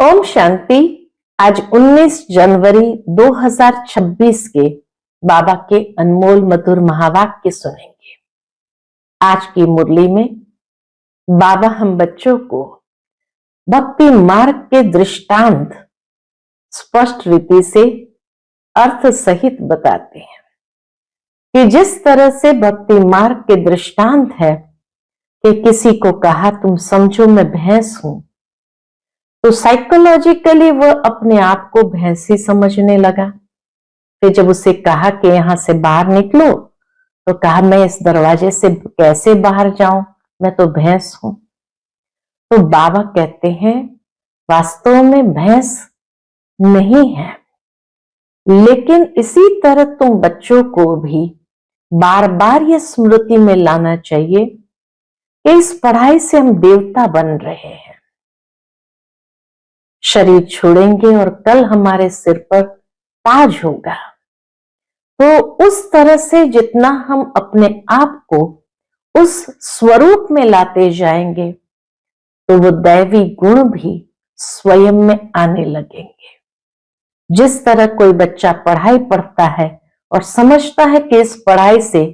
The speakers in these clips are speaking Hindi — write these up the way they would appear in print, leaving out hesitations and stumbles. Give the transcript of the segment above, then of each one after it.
ओम शांति। आज 19 जनवरी 2026 के बाबा के अनमोल मधुर महावाक्य सुनेंगे। आज की मुरली में बाबा हम बच्चों को भक्ति मार्ग के दृष्टांत स्पष्ट रीति से अर्थ सहित बताते हैं कि जिस तरह से भक्ति मार्ग के दृष्टांत है कि किसी को कहा तुम समझो मैं भैंस हूं, तो साइकोलॉजिकली वह अपने आप को भैंसी समझने लगा। फिर जब उसे कहा कि यहां से बाहर निकलो, तो कहा मैं इस दरवाजे से कैसे बाहर जाऊं, मैं तो भैंस हूं। तो बाबा कहते हैं वास्तव में भैंस नहीं है, लेकिन इसी तरह तुम बच्चों को भी बार बार यह स्मृति में लाना चाहिए कि इस पढ़ाई से हम देवता बन रहे हैं। शरीर छोड़ेंगे और कल हमारे सिर पर ताज होगा। तो उस तरह से जितना हम अपने आप को उस स्वरूप में लाते जाएंगे, तो वो दैवी गुण भी स्वयं में आने लगेंगे। जिस तरह कोई बच्चा पढ़ाई पढ़ता है और समझता है कि इस पढ़ाई से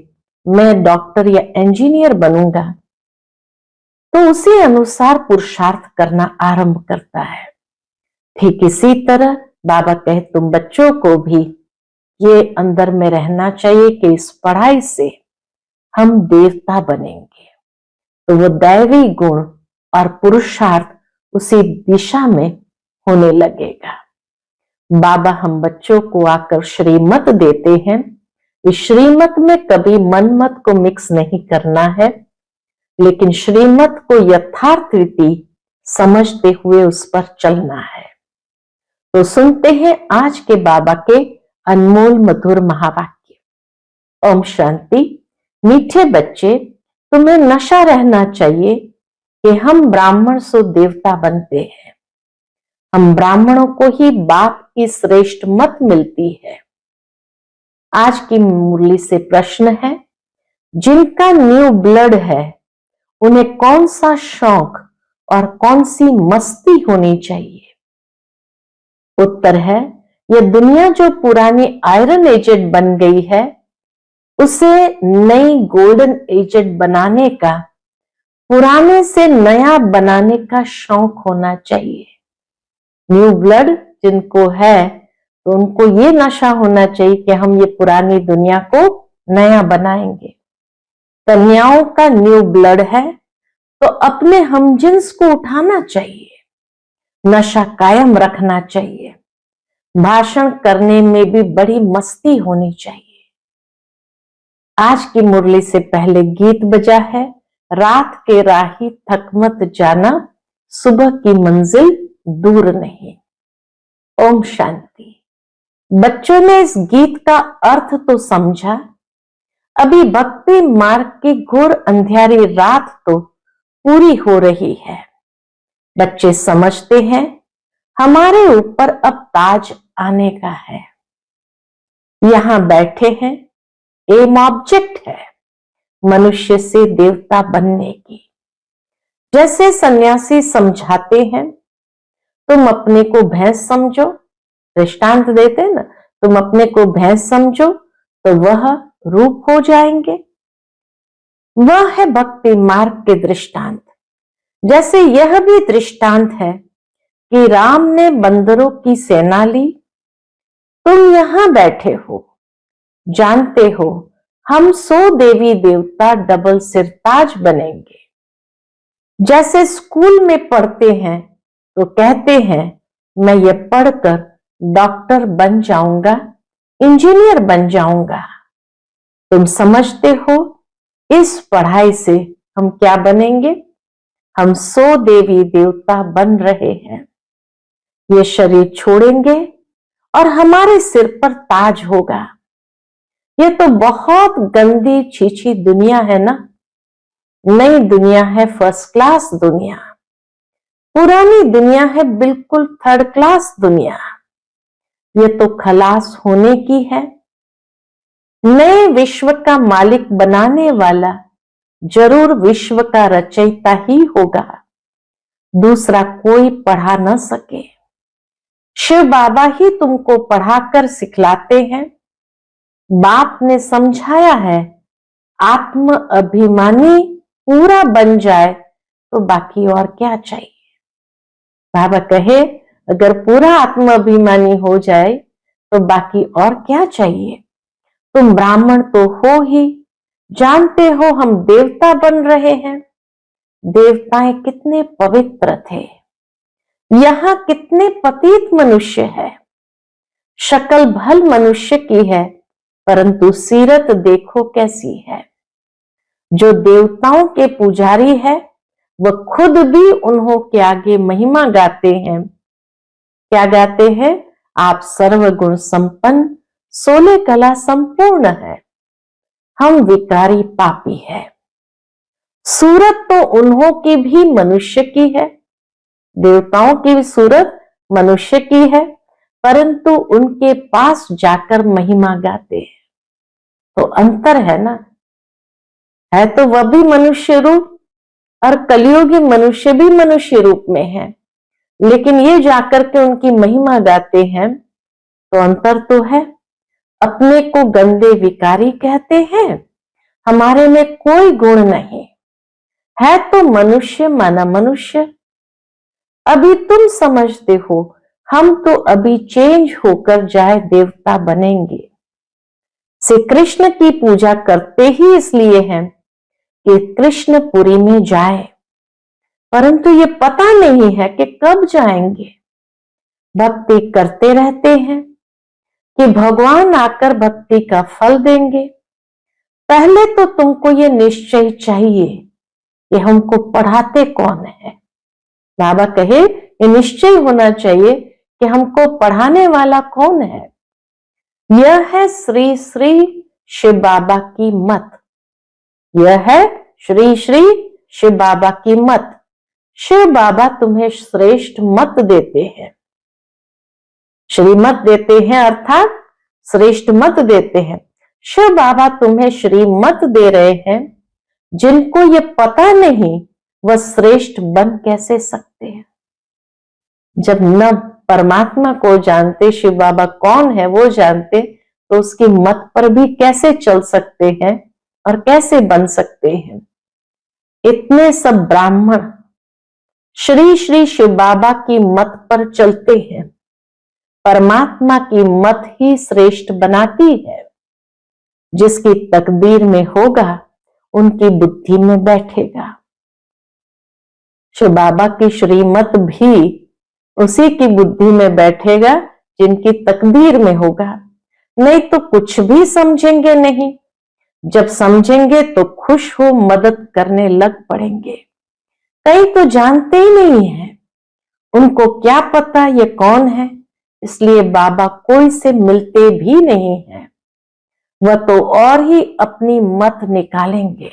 मैं डॉक्टर या इंजीनियर बनूंगा, तो उसी अनुसार पुरुषार्थ करना आरंभ करता है। ठीक इसी तरह बाबा कहे तुम बच्चों को भी ये अंदर में रहना चाहिए कि इस पढ़ाई से हम देवता बनेंगे। तो वो दैवी गुण और पुरुषार्थ उसी दिशा में होने लगेगा। बाबा हम बच्चों को आकर श्रीमत देते हैं। इस श्रीमत में कभी मनमत को मिक्स नहीं करना है, लेकिन श्रीमत को यथार्थ रीति समझते हुए उस पर चलना है। तो सुनते हैं आज के बाबा के अनमोल मधुर महावाक्य। ओम शांति। मीठे बच्चे, तुम्हें नशा रहना चाहिए कि हम ब्राह्मण सो देवता बनते हैं। हम ब्राह्मणों को ही बाप की श्रेष्ठ मत मिलती है। आज की मुरली से प्रश्न है, जिनका न्यू ब्लड है उन्हें कौन सा शौक और कौन सी मस्ती होनी चाहिए? उत्तर है, यह दुनिया जो पुरानी आयरन एजेड बन गई है, उसे नई गोल्डन एजेड बनाने का, पुराने से नया बनाने का शौक होना चाहिए। न्यू ब्लड जिनको है, तो उनको ये नशा होना चाहिए कि हम ये पुरानी दुनिया को नया बनाएंगे। कन्याओं का न्यू ब्लड है, तो अपने हमजिन्स को उठाना चाहिए, नशा कायम रखना चाहिए, भाषण करने में भी बड़ी मस्ती होनी चाहिए। आज की मुरली से पहले गीत बजा है, रात के राही थक मत जाना, सुबह की मंजिल दूर नहीं। ओम शांति। बच्चों ने इस गीत का अर्थ तो समझा। अभी भक्ति मार्ग की घोर अंधियारी रात तो पूरी हो रही है। बच्चे समझते हैं हमारे ऊपर अब ताज आने का है। यहां बैठे हैं, एम ऑब्जेक्ट है मनुष्य से देवता बनने की। जैसे सन्यासी समझाते हैं, तुम अपने को भैंस समझो, दृष्टांत देते ना, तुम अपने को भैंस समझो तो वह रूप हो जाएंगे। वह है भक्ति मार्ग के दृष्टांत। जैसे यह भी दृष्टांत है कि राम ने बंदरों की सेना ली, तुम यहां बैठे हो, जानते हो हम 100 देवी देवता डबल सिरताज बनेंगे। जैसे स्कूल में पढ़ते हैं तो कहते हैं मैं ये पढ़कर डॉक्टर बन जाऊंगा, इंजीनियर बन जाऊंगा। तुम समझते हो इस पढ़ाई से हम क्या बनेंगे? हम 100 देवी देवता बन रहे हैं। ये शरीर छोड़ेंगे और हमारे सिर पर ताज होगा। ये तो बहुत गंदी छीछी दुनिया है ना। नई दुनिया है फर्स्ट क्लास दुनिया, पुरानी दुनिया है बिल्कुल थर्ड क्लास दुनिया। ये तो खलास होने की है। नए विश्व का मालिक बनाने वाला जरूर विश्व का रचयिता ही होगा, दूसरा कोई पढ़ा न सके। शिव बाबा ही तुमको पढ़ाकर सिखलाते हैं। बाप ने समझाया है, आत्म अभिमानी पूरा बन जाए तो बाकी और क्या चाहिए। बाबा कहे, अगर पूरा आत्म अभिमानी हो जाए तो बाकी और क्या चाहिए। तुम ब्राह्मण तो हो ही, जानते हो हम देवता बन रहे हैं। देवताएं कितने पवित्र थे, यहां कितने पतित मनुष्य है। शक्ल भल मनुष्य की है, परंतु सीरत देखो कैसी है। जो देवताओं के पुजारी है वह खुद भी उन्हों के आगे महिमा गाते हैं। क्या गाते हैं? आप सर्वगुण संपन्न, 16 कला संपूर्ण है, हम विकारी पापी है। सूरत तो उन्हों की भी मनुष्य की है, देवताओं की भी सूरत मनुष्य की है, परंतु उनके पास जाकर महिमा गाते हैं। तो अंतर है ना, है तो वह भी मनुष्य रूप और कलियुगी मनुष्य भी मनुष्य रूप में है, लेकिन ये जाकर के उनकी महिमा गाते हैं, तो अंतर तो है। अपने को गंदे विकारी कहते हैं, हमारे में कोई गुण नहीं है, तो मनुष्य माना मनुष्य। अभी तुम समझते हो, हम तो अभी चेंज होकर जाए देवता बनेंगे। श्री कृष्ण की पूजा करते ही इसलिए हैं कि कृष्णपुरी में जाए, परंतु ये पता नहीं है कि कब जाएंगे। भक्ति करते रहते हैं कि भगवान आकर भक्ति का फल देंगे। पहले तो तुमको ये निश्चय चाहिए कि हमको पढ़ाते कौन है। बाबा कहे, ये निश्चय होना चाहिए कि हमको पढ़ाने वाला कौन है। यह है श्री श्री शिव बाबा की मत, यह है श्री श्री शिव बाबा की मत। शिव बाबा तुम्हें श्रेष्ठ मत देते हैं, श्रीमत देते हैं अर्थात श्रेष्ठ मत देते हैं। शिव बाबा तुम्हें श्रीमत दे रहे हैं। जिनको ये पता नहीं वह श्रेष्ठ बन कैसे सकते हैं। जब न परमात्मा को जानते, शिव बाबा कौन है वो जानते, तो उसकी मत पर भी कैसे चल सकते हैं और कैसे बन सकते हैं। इतने सब ब्राह्मण श्री श्री शिव बाबा की मत पर चलते हैं। परमात्मा की मत ही श्रेष्ठ बनाती है। जिसकी तकदीर में होगा उनकी बुद्धि में बैठेगा। शिव बाबा की श्रीमत भी उसी की बुद्धि में बैठेगा जिनकी तकदीर में होगा। नहीं तो कुछ भी समझेंगे नहीं। जब समझेंगे तो खुश हो मदद करने लग पड़ेंगे। कई तो जानते ही नहीं है, उनको क्या पता ये कौन है, इसलिए बाबा कोई से मिलते भी नहीं है। वह तो और ही अपनी मत निकालेंगे।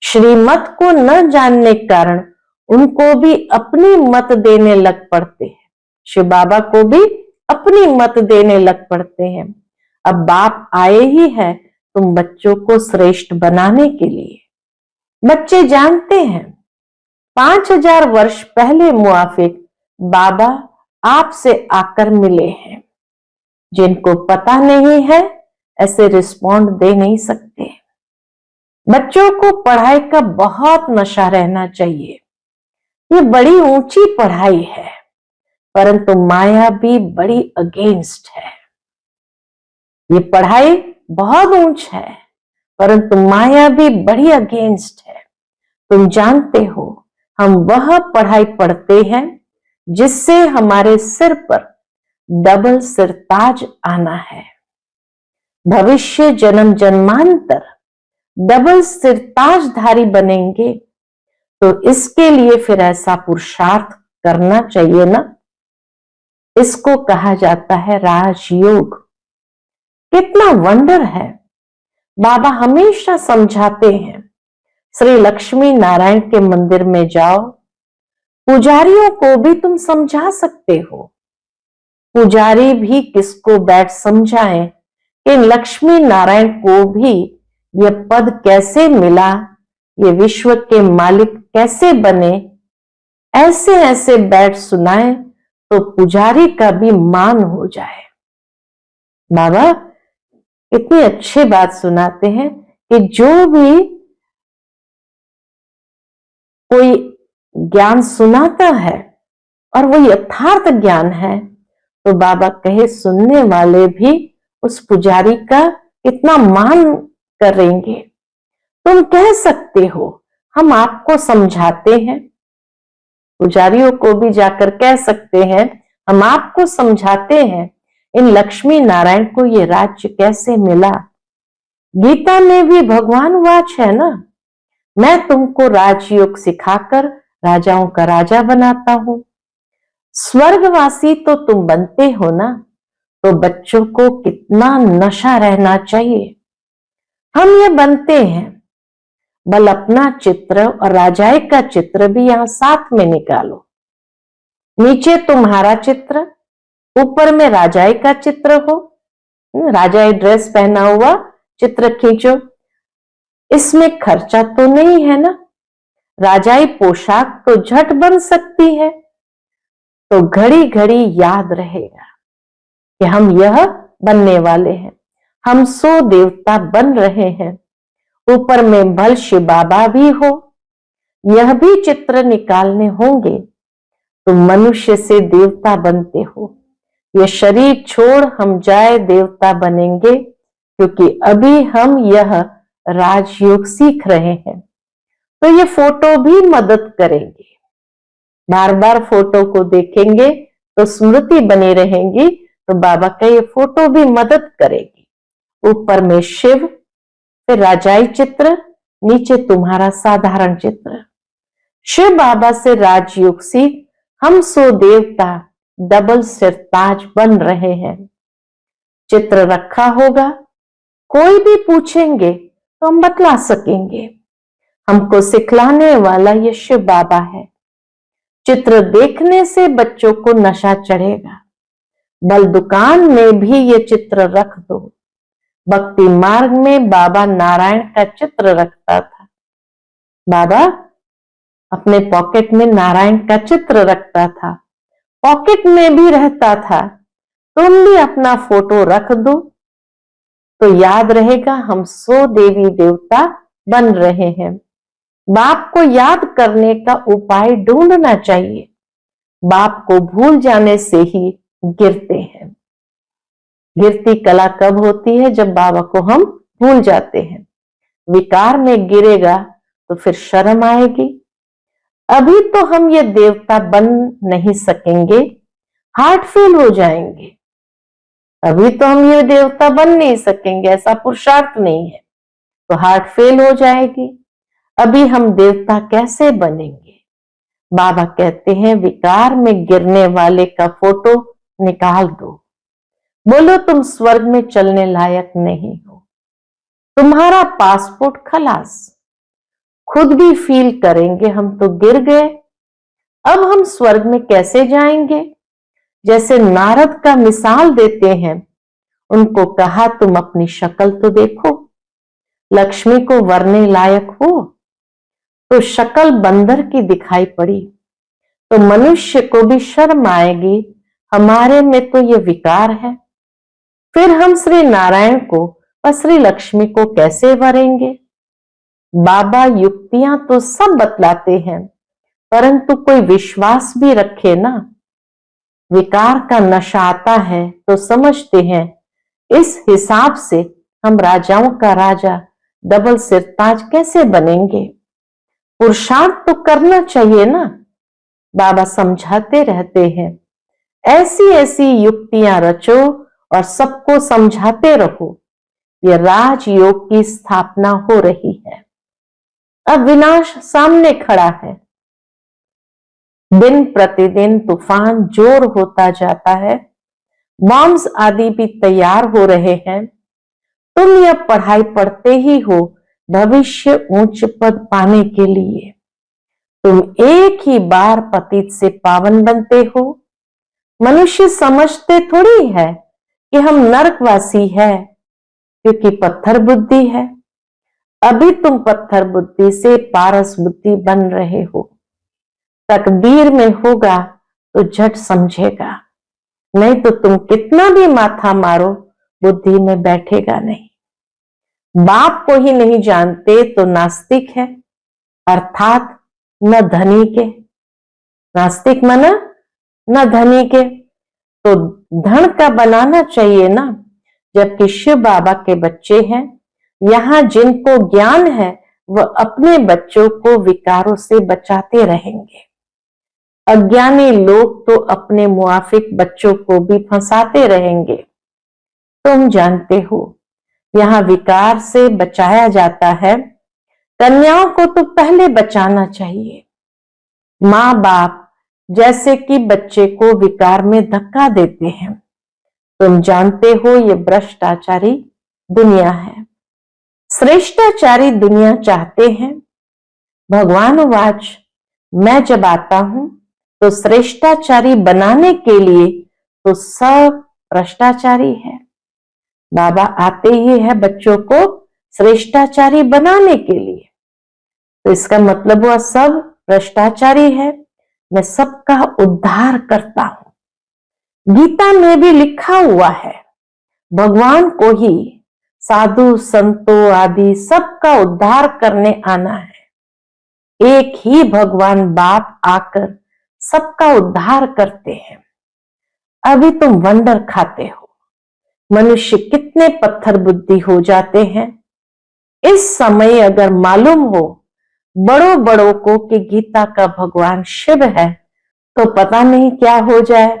श्रीमत को न जानने के कारण उनको भी अपनी मत देने लग पड़ते हैं। शिव बाबा को भी अपनी मत देने लग पड़ते हैं। अब बाप आए ही है तुम बच्चों को श्रेष्ठ बनाने के लिए। बच्चे जानते हैं 5000 वर्ष पहले मुआफिक बाबा आपसे आकर मिले हैं। जिनको पता नहीं है ऐसे रिस्पॉन्ड दे नहीं सकते। बच्चों को पढ़ाई का बहुत नशा रहना चाहिए। ये बड़ी ऊंची पढ़ाई है, परंतु माया भी बड़ी अगेंस्ट है। ये पढ़ाई बहुत ऊंच है, परंतु माया भी बड़ी अगेंस्ट है। तुम जानते हो हम वह पढ़ाई पढ़ते हैं जिससे हमारे सिर पर डबल सिरताज आना है। भविष्य जन्म जन्मांतर डबल सिरताजधारी बनेंगे, तो इसके लिए फिर ऐसा पुरुषार्थ करना चाहिए ना। इसको कहा जाता है राजयोग। कितना वंडर है। बाबा हमेशा समझाते हैं, श्री लक्ष्मी नारायण के मंदिर में जाओ, पुजारियों को भी तुम समझा सकते हो। पुजारी भी किसको बैठ समझाएं कि लक्ष्मी नारायण को भी यह पद कैसे मिला, ये विश्व के मालिक कैसे बने। ऐसे ऐसे बैठ सुनाएं तो पुजारी का भी मान हो जाए। बाबा इतनी अच्छी बात सुनाते हैं कि जो भी कोई ज्ञान सुनाता है और वो यथार्थ ज्ञान है, तो बाबा कहे सुनने वाले भी उस पुजारी का कितना मान करेंगे। तुम कह सकते हो हम आपको समझाते हैं, पुजारियों को भी जाकर कह सकते हैं हम आपको समझाते हैं इन लक्ष्मी नारायण को ये राज्य कैसे मिला। गीता में भी भगवान वाच है ना, मैं तुमको राजयोग सिखाकर राजाओं का राजा बनाता हूं। स्वर्गवासी तो तुम बनते हो ना, तो बच्चों को कितना नशा रहना चाहिए। हम ये बनते हैं, बल अपना चित्र और राजाए का चित्र भी यहां साथ में निकालो। नीचे तुम्हारा चित्र, ऊपर में राजाए का चित्र हो, राजाए ड्रेस पहना हुआ चित्र खींचो। इसमें खर्चा तो नहीं है ना, राजाई पोशाक तो झट बन सकती है, तो घड़ी घड़ी याद रहेगा कि हम यह बनने वाले हैं, हम 100 देवता बन रहे हैं। ऊपर में भल शिव बाबा भी हो, यह भी चित्र निकालने होंगे। तुम मनुष्य से देवता बनते हो, ये शरीर छोड़ हम जाए देवता बनेंगे, क्योंकि अभी हम यह राजयोग सीख रहे हैं। तो ये फोटो भी मदद करेंगे, बार बार फोटो को देखेंगे तो स्मृति बनी रहेंगी, तो बाबा का ये फोटो भी मदद करेगी। ऊपर में शिव, फिर राजाई चित्र, नीचे तुम्हारा साधारण चित्र। शिव बाबा से राजयोग सीख हम 100 देवता डबल सिर ताज बन रहे हैं। चित्र रखा होगा, कोई भी पूछेंगे तो हम बतला सकेंगे, हमको सिखलाने वाला ये शिव बाबा है। चित्र देखने से बच्चों को नशा चढ़ेगा। बल दुकान में भी ये चित्र रख दो। भक्ति मार्ग में बाबा नारायण का चित्र रखता था, बाबा अपने पॉकेट में नारायण का चित्र रखता था, पॉकेट में भी रहता था। तुम भी अपना फोटो रख दो तो याद रहेगा हम 100 देवी देवता बन रहे हैं। बाप को याद करने का उपाय ढूंढना चाहिए, बाप को भूल जाने से ही गिरते हैं। गिरती कला कब होती है? जब बाबा को हम भूल जाते हैं। विकार में गिरेगा तो फिर शर्म आएगी। अभी तो हम ये देवता बन नहीं सकेंगे, हार्ट फेल हो जाएंगे। अभी तो हम ये देवता बन नहीं सकेंगे, ऐसा पुरुषार्थ नहीं है, तो हार्ट फेल हो जाएगी। अभी हम देवता कैसे बनेंगे? बाबा कहते हैं विकार में गिरने वाले का फोटो निकाल दो, बोलो तुम स्वर्ग में चलने लायक नहीं हो, तुम्हारा पासपोर्ट खलास। खुद भी फील करेंगे हम तो गिर गए, अब हम स्वर्ग में कैसे जाएंगे? जैसे नारद का मिसाल देते हैं, उनको कहा तुम अपनी शक्ल तो देखो, लक्ष्मी को वरने लायक हो, तो शक्ल बंदर की दिखाई पड़ी, तो मनुष्य को भी शर्म आएगी, हमारे में तो ये विकार है। फिर हम श्री नारायण को और श्री लक्ष्मी को कैसे वरेंगे? बाबा युक्तियां तो सब बतलाते हैं, परंतु कोई विश्वास भी रखे ना। विकार का नशा आता है तो समझते हैं इस हिसाब से हम राजाओं का राजा डबल सिरताज कैसे बनेंगे? पुरुषार्थ तो करना चाहिए ना। बाबा समझाते रहते हैं, ऐसी ऐसी युक्तियां रचो और सबको समझाते रहो, ये राजयोग की स्थापना हो रही है। अब विनाश सामने खड़ा है, दिन प्रतिदिन तूफान जोर होता जाता है, बॉम्ब्स आदि भी तैयार हो रहे हैं। तुम यह पढ़ाई पढ़ते ही हो भविष्य उच्च पद पाने के लिए। तुम एक ही बार पतित से पावन बनते हो। मनुष्य समझते थोड़ी है कि हम नरकवासी है, क्योंकि पत्थर बुद्धि है। अभी तुम पत्थर बुद्धि से पारस बुद्धि बन रहे हो। तकदीर में होगा तो झट समझेगा, नहीं तो तुम कितना भी माथा मारो बुद्धि में बैठेगा नहीं। बाप को ही नहीं जानते तो नास्तिक है, अर्थात न धनी के। नास्तिक माना न धनी के, तो धन का बनाना चाहिए ना। जबकि शिव बाबा के बच्चे हैं, यहां जिनको ज्ञान है वह अपने बच्चों को विकारों से बचाते रहेंगे। अज्ञानी लोग तो अपने मुआफिक बच्चों को भी फंसाते रहेंगे। तुम जानते हो यहां विकार से बचाया जाता है, कन्याओं को तो पहले बचाना चाहिए। माँ बाप जैसे कि बच्चे को विकार में धक्का देते हैं। तुम जानते हो ये भ्रष्टाचारी दुनिया है। श्रेष्ठाचारी दुनिया चाहते हैं। भगवान वाच, मैं जब आता हूं तो श्रेष्ठाचारी बनाने के लिए तो सब भ्रष्टाचारी है। बाबा आते ही है बच्चों को श्रेष्ठाचारी बनाने के लिए, तो इसका मतलब वह सब भ्रष्टाचारी है। मैं सबका उद्धार करता हूं। गीता में भी लिखा हुआ है, भगवान को ही साधु संतों आदि सबका उद्धार करने आना है। एक ही भगवान बाप आकर सबका उद्धार करते हैं। अभी तुम वंडर खाते हो, मनुष्य कितने पत्थर बुद्धि हो जाते हैं। इस समय अगर मालूम हो बड़ों बड़ों को कि गीता का भगवान शिव है, तो पता नहीं क्या हो जाए,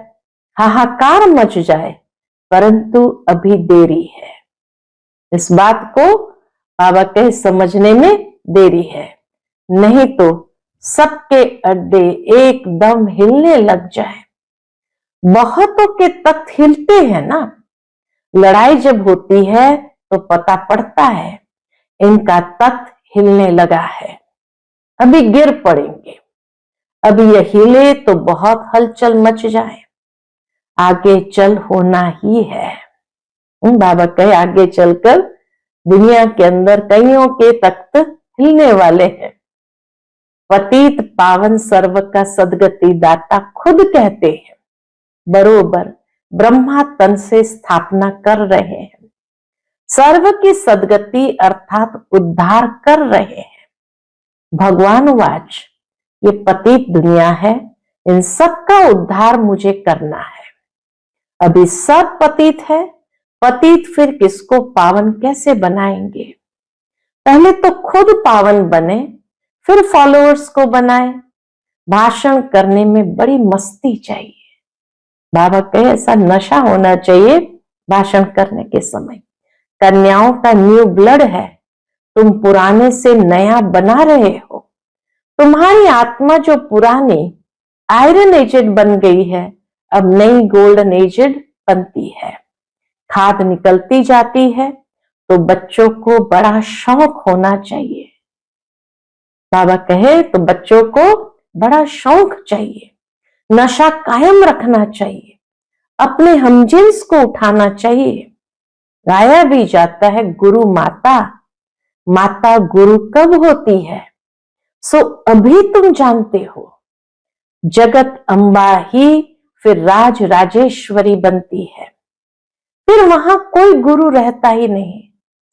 हाहाकार मच जाए। परंतु अभी देरी है। इस बात को बाबा कहे समझने में देरी है, नहीं तो सबके अड्डे एकदम हिलने लग जाए। बहुतों के तख्त हिलते हैं ना। लड़ाई जब होती है तो पता पड़ता है इनका तख्त हिलने लगा है, अभी गिर पड़ेंगे। अभी यह हिले तो बहुत हलचल मच जाए। आगे चल होना ही है। बाबा कहे आगे चलकर दुनिया के अंदर कईयों के तख्त हिलने वाले हैं। पतित पावन सर्व का सदगति दाता खुद कहते हैं, बरोबर ब्रह्मा तन से स्थापना कर रहे हैं। सर्व की सदगति अर्थात उद्धार कर रहे हैं। भगवान वाच, ये पतित दुनिया है, इन सब का उद्धार मुझे करना है। अभी सब पतित है, पतित फिर किसको पावन कैसे बनाएंगे। पहले तो खुद पावन बने, फिर फॉलोअर्स को बनाए। भाषण करने में बड़ी मस्ती चाहिए। बाबा कहे ऐसा नशा होना चाहिए भाषण करने के समय। कन्याओं का न्यू ब्लड है, तुम पुराने से नया बना रहे हो। तुम्हारी आत्मा जो पुरानी आयरन एजेड बन गई है, अब नई गोल्डन एजेड बनती है। खाद निकलती जाती है, तो बच्चों को बड़ा शौक होना चाहिए। बाबा कहे तो बच्चों को बड़ा शौक चाहिए, नशा कायम रखना चाहिए, अपने हमजिन्स को उठाना चाहिए। गाया भी जाता है गुरु माता, माता गुरु कब होती है, सो अभी तुम जानते हो। जगत अम्बा ही फिर राज राजेश्वरी बनती है, फिर वहां कोई गुरु रहता ही नहीं।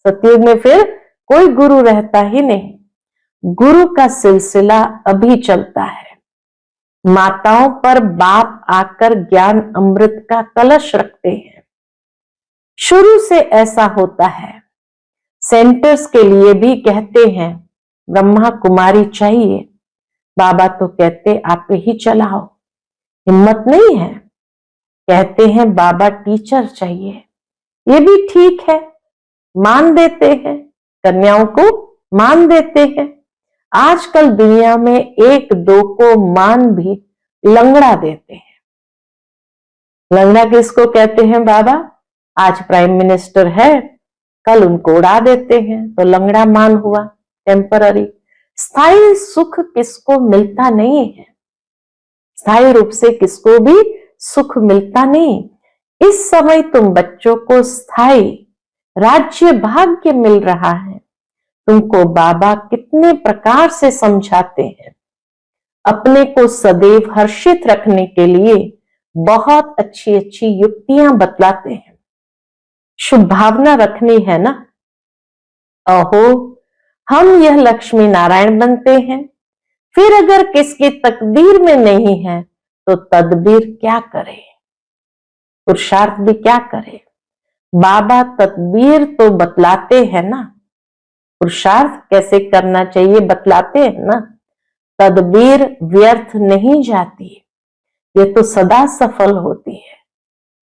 सतयुग में फिर कोई गुरु रहता ही नहीं। गुरु का सिलसिला अभी चलता है। माताओं पर बाप आकर ज्ञान अमृत का कलश रखते हैं। शुरू से ऐसा होता है। सेंटर्स के लिए भी कहते हैं ब्रह्मा कुमारी चाहिए, बाबा तो कहते आप ही चलाओ, हिम्मत नहीं है। कहते हैं बाबा टीचर चाहिए, ये भी ठीक है, मान देते हैं, कन्याओं को मान देते हैं। आजकल दुनिया में एक दो को मान भी लंगड़ा देते हैं। लंगड़ा किसको कहते हैं बाबा? आज प्राइम मिनिस्टर है, कल उनको उड़ा देते हैं, तो लंगड़ा मान हुआ, टेम्पररी। स्थायी सुख किसको मिलता नहीं है, स्थायी रूप से किसको भी सुख मिलता नहीं। इस समय तुम बच्चों को स्थायी राज्य भाग्य मिल रहा है। तुमको बाबा कितने प्रकार से समझाते हैं। अपने को सदैव हर्षित रखने के लिए बहुत अच्छी अच्छी युक्तियां बतलाते हैं। शुभ भावना रखनी है ना, अहो हम यह लक्ष्मी नारायण बनते हैं, फिर अगर किसकी तकदीर में नहीं है तो तदबीर क्या करे, पुरुषार्थ भी क्या करे। बाबा तदबीर तो बतलाते हैं ना, पुरुषार्थ कैसे करना चाहिए बतलाते हैं ना। तदबीर व्यर्थ नहीं जाती, ये तो सदा सफल होती है।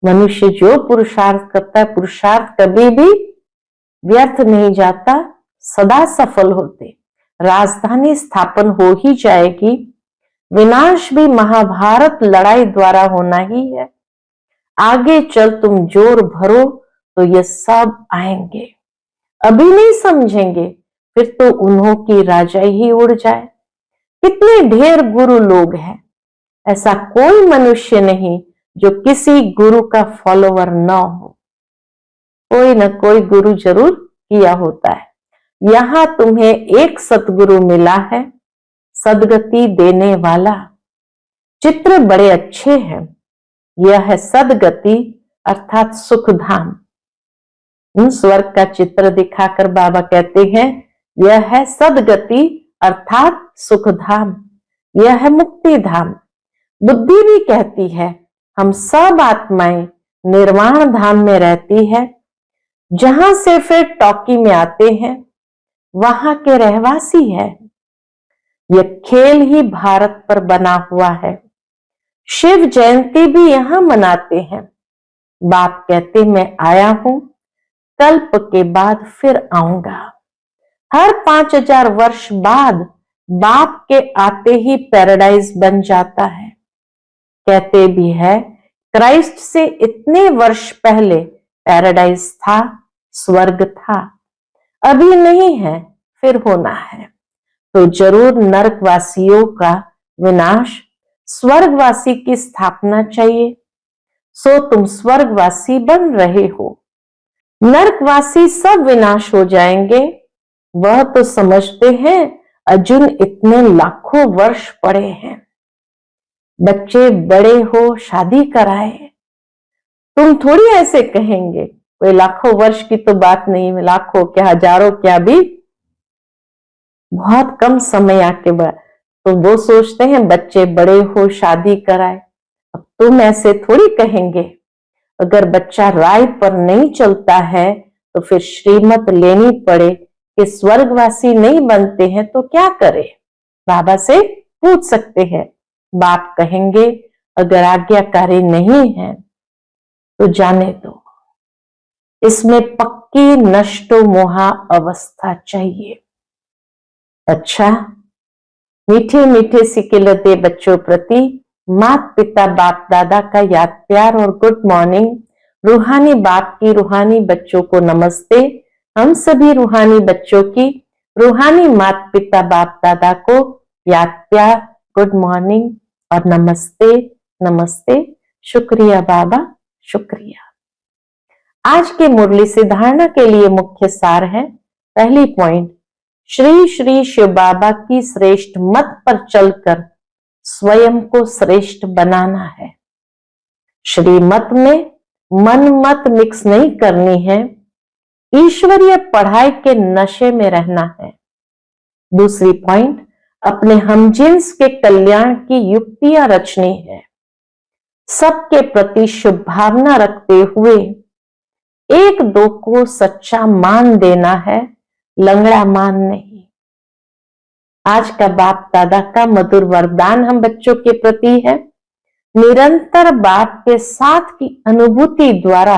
मनुष्य जो पुरुषार्थ करता है, पुरुषार्थ कभी भी व्यर्थ नहीं जाता, सदा सफल होते। राजधानी स्थापन हो ही जाएगी, विनाश भी महाभारत लड़ाई द्वारा होना ही है। आगे चल तुम जोर भरो तो ये सब आएंगे, अभी नहीं समझेंगे फिर तो उन्हों की राजाई ही उड़ जाए। कितने ढेर गुरु लोग हैं, ऐसा कोई मनुष्य नहीं जो किसी गुरु का फॉलोवर न हो, कोई न कोई गुरु जरूर किया होता है। यहां तुम्हें एक सतगुरु मिला है, सदगति देने वाला। चित्र बड़े अच्छे हैं, यह है सदगति अर्थात सुखधाम। स्वर्ग का चित्र दिखाकर बाबा कहते हैं यह है सदगति अर्थात सुखधाम, यह है मुक्ति धाम। बुद्धि भी कहती है हम सब आत्माएं निर्वाण धाम में रहती है, जहां से फिर टॉकी में आते हैं वहां के रहवासी है। यह खेल ही भारत पर बना हुआ है, शिव जयंती भी यहां मनाते हैं। बाप कहते मैं आया हूं, कल्प के बाद फिर आऊंगा। हर 5000 वर्ष बाद बाप के आते ही पैराडाइज बन जाता है। कहते भी है क्राइस्ट से इतने वर्ष पहले पैराडाइज था, स्वर्ग था, अभी नहीं है फिर होना है। तो जरूर नरकवासियों का विनाश, स्वर्गवासी की स्थापना चाहिए। सो तुम स्वर्गवासी बन रहे हो, नरकवासी सब विनाश हो जाएंगे। वह तो समझते हैं अर्जुन इतने लाखों वर्ष पड़े हैं, बच्चे बड़े हो शादी कराए। तुम थोड़ी ऐसे कहेंगे, कोई लाखों वर्ष की तो बात नहीं है, लाखों क्या हजारों क्या भी बहुत कम समय आके बाद। तो वो सोचते हैं बच्चे बड़े हो शादी कराए। अब तुम ऐसे थोड़ी कहेंगे। अगर बच्चा राय पर नहीं चलता है तो फिर श्रीमत लेनी पड़े कि स्वर्गवासी नहीं बनते हैं तो क्या करे, बाबा से पूछ सकते हैं। बाप कहेंगे अगर आज्ञाकारी नहीं है तो जाने दो, इसमें पक्की नष्टो मोहा अवस्था चाहिए। अच्छा, मीठे मीठे सिकिलते बच्चों प्रति माता पिता बाप दादा का याद प्यार और गुड मॉर्निंग। रूहानी बाप की रूहानी बच्चों को नमस्ते। हम सभी रूहानी बच्चों की रूहानी माता पिता बाप दादा को याद प्यार, गुड मॉर्निंग और नमस्ते नमस्ते। शुक्रिया बाबा, शुक्रिया। आज के मुरली से धारणा के लिए मुख्य सार है। पहली पॉइंट, श्री श्री शिव बाबा की श्रेष्ठ मत पर चलकर स्वयं को श्रेष्ठ बनाना है। श्रीमत में मन मत मिक्स नहीं करनी है, ईश्वरीय पढ़ाई के नशे में रहना है। दूसरी पॉइंट, अपने हमजिन्स के कल्याण की युक्तियां रचनी है। सबके प्रति शुभ भावना रखते हुए एक दो को सच्चा मान देना है, लंगड़ा मान नहीं। आज का बाप दादा का मधुर वरदान हम बच्चों के प्रति है। निरंतर बाप के साथ की अनुभूति द्वारा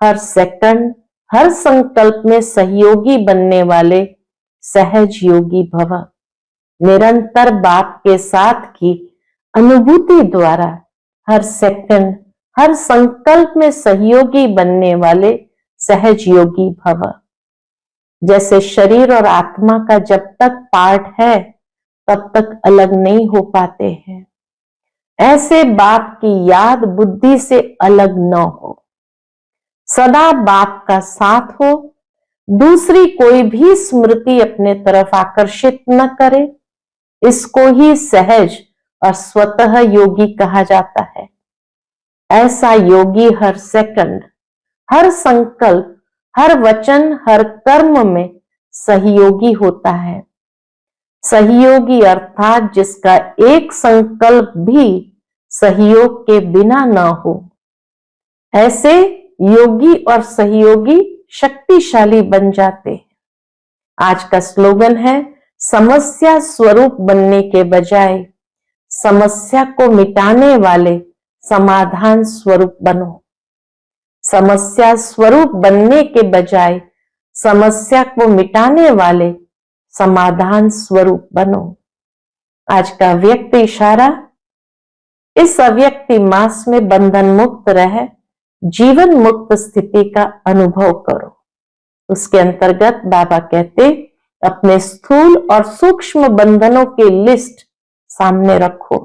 हर सेकंड, हर संकल्प में सहयोगी बनने वाले सहज योगी भव। निरंतर बाप के साथ की अनुभूति द्वारा हर सेकंड, हर संकल्प में सहयोगी बनने वाले सहज योगी भव। जैसे शरीर और आत्मा का जब तक पार्ट है तब तक अलग नहीं हो पाते हैं, ऐसे बाप की याद बुद्धि से अलग न हो। सदा बाप का साथ हो, दूसरी कोई भी स्मृति अपने तरफ आकर्षित न करे, इसको ही सहज और स्वतः योगी कहा जाता है। ऐसा योगी हर सेकंड, हर संकल्प, हर वचन, हर कर्म में सहयोगी होता है। सहयोगी अर्थात जिसका एक संकल्प भी सहयोग के बिना न हो। ऐसे योगी और सहयोगी शक्तिशाली बन जाते हैं। आज का स्लोगन है, समस्या स्वरूप बनने के बजाय समस्या को मिटाने वाले समाधान स्वरूप बनो। समस्या स्वरूप बनने के बजाय समस्या को मिटाने वाले समाधान स्वरूप बनो। आज का व्यक्त इशारा, इस अव्यक्ति मास में बंधन मुक्त रह जीवन मुक्त स्थिति का अनुभव करो। उसके अंतर्गत बाबा कहते, अपने स्थूल और सूक्ष्म बंधनों की लिस्ट सामने रखो।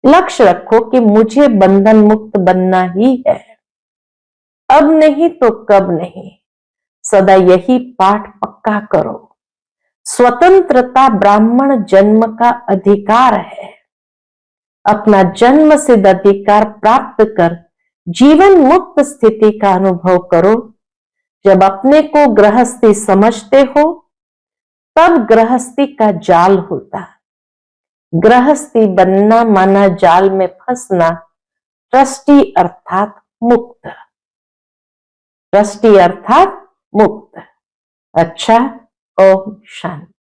लक्ष्य रखो कि मुझे बंधन मुक्त बनना ही है। अब नहीं तो कब नहीं, सदा यही पाठ पक्का करो। स्वतंत्रता ब्राह्मण जन्म का अधिकार है। अपना जन्म सिद्ध अधिकार प्राप्त कर जीवन मुक्त स्थिति का अनुभव करो। जब अपने को गृहस्थी समझते हो, तब गृहस्थी का जाल होता है। गृहस्थी बनना माना जाल में फंसना, ट्रस्टी अर्थात मुक्त। ट्रस्टी अर्थात मुक्त। अच्छा, ओम शांति।